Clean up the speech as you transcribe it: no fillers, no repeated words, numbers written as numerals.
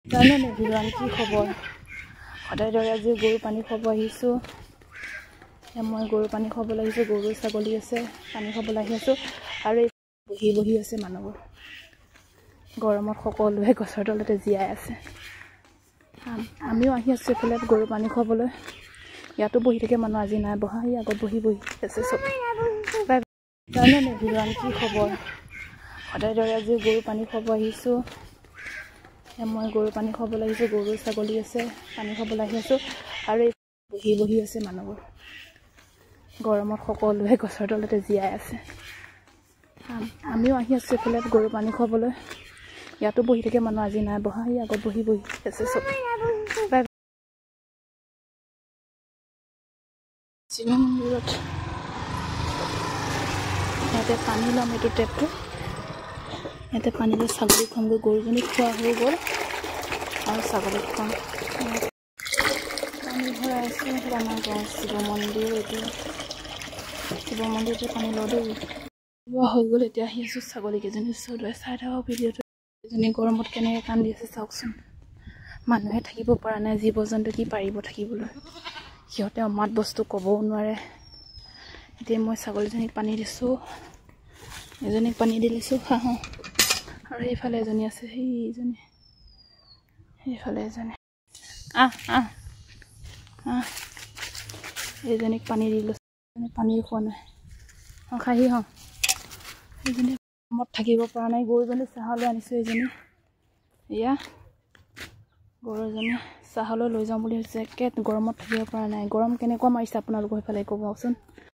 জানে নেভিৰান কি খবৰ সদায় দৰে আজি গৰু পানী খাব আহিছোঁ মই গৰু পানী খাবলৈ আহিছোঁ গৰু ছাগলী আছে পানী খাবলৈ আহি আছোঁ আৰু বহি আছে মানুহবোৰ গৰমত সকলোৱে গছৰ তলতে জীয়াই আছে আমিও আহি আছোঁ এফালে গৰু পানী খাবলৈ ইয়াতো বহি থাকে মানুহ আজি নাই বহা এই আগত বহি আছে চব জানে নেভিৰান কি খবৰ সদায় দৰে আজি গৰু পানী খাব আহিছোঁ মই গৰু পানী খাবলৈ আহিছোঁ গৰু ছাগলী আছে পানী খাবলৈ আহি আছোঁ আৰু বহি আছে মানুহবোৰ গৰমত সকলোৱে গছৰ তলতে জীয়াই আছে আমিও আহি আছোঁ এফালে গৰু পানী খাবলৈ ইয়াতো বহি থাকে মানুহ আজি নাই বহা এই আগত বহি আছে চব শিৱ মন্দিৰত ইয়াতে পানী ল'ম এইটো টেপটো ইয়াতে পানী লৈ ছাগলী খুৱামগৈ গৰুজনী খোৱা হৈ গ'ল আৰু ছাগলী খুৱাম পানী ভৰাই আছোঁ আমাৰ গাঁৱৰ শিৱ মন্দিৰ এইটো শিৱ মন্দিৰতে পানী লওঁ দেই লোৱা হৈ গ'ল এতিয়া আহি আছোঁ ছাগলীকেইজনী ওচৰলৈ চাই থাকক ভিডিঅ'টো এজনী গৰমত কেনেকৈ কান্দি আছে চাওকচোন মানুহে থাকিব পৰা নাই জীৱ জন্তু কি পাৰিব থাকিবলৈ সিহঁতে অমাত বস্তু ক'বও নোৱাৰে এতিয়া মই ছাগলীজনীক পানী দিছোঁ এজনীক পানী দি লৈছোঁ হাঁহো আৰু সেইফালে এজনী আছে সেইফালে এজনী এইজনীক পানী দি লৈছোঁ পানী খোৱা নাই খাহি সেইজনী গৰমত থাকিব পৰা নাই গৰুজনী চাহলৈ আনিছোঁ এইজনী এয়া গৰুজনী চাহলৈ লৈ যাওঁ বুলি ভাবিছে একে গৰমত থাকিব পৰা নাই গৰম কেনেকুৱা মাৰিছে আপোনালোকৰ সেইফালে ক'বচোন